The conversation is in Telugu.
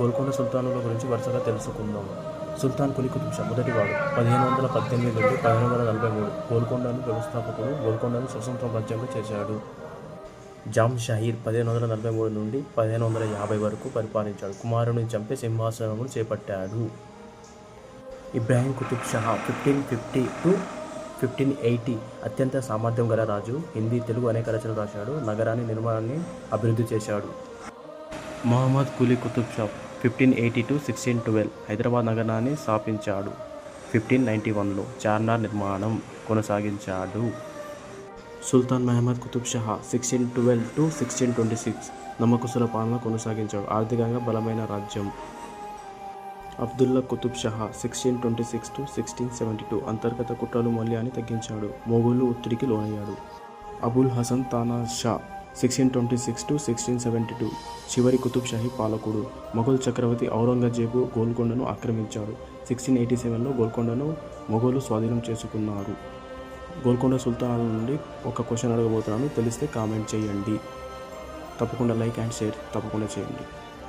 గోల్కొండ సుల్తానుల గురించి వరుసగా తెలుసుకుందాం. సుల్తాన్ కులీ కుతుబ్ షా మొదటివాడు 1518 నుండి 1543 గోల్కొండను వ్యవస్థాపకుడు. గోల్కొండను స్వతంత్ర రాజ్యంగా చేశాడు. జామ్ షహీర్ 1543 నుండి 1550 వరకు పరిపాలించాడు. కుమారుని చంపి సింహాసనమును చేపట్టాడు. ఇబ్రాహీం కుతుబ్ షా 1550 to 1580 అత్యంత సామర్థ్యం గల రాజు. హిందీ, తెలుగు అనేక రచనలు రాశాడు. నగరాన్ని నిర్మాణాన్ని అభివృద్ధి చేశాడు. మహమ్మద్ కులీ కుతుబ్ షా 1580 to 1612 హైదరాబాద్ నగరాన్ని స్థాపించాడు. 1591లో చార్మినార్ నిర్మాణం కొనసాగించాడు. సుల్తాన్ మహమ్మద్ కుతుబ్ షా 1612 to 1626 నమ్మకస్తుల పాలన కొనసాగించాడు. ఆర్థికంగా బలమైన రాజ్యం. అబ్దుల్లా కుతుబ్ షా 1626 to 1672 అంతర్గత కుట్రలు మూల్యాన్ని తగ్గించాడు. మొఘలు ఒత్తిడికి లోనయ్యాడు. అబుల్ హసన్ తానా షా 1626 to 1672 చివరి కుతుబ్ షాహీ పాలకుడు. మొఘల్ చక్రవర్తి ఔరంగజేబు గోల్కొండను ఆక్రమించాడు. 1687లో గోల్కొండను మొఘలు స్వాధీనం చేసుకున్నారు. గోల్కొండ సుల్తానాల నుండి ఒక క్వశ్చన్ అడగబోతున్నాను. తెలిస్తే కామెంట్ చేయండి. తప్పకుండా లైక్ అండ్ షేర్ తప్పకుండా చేయండి.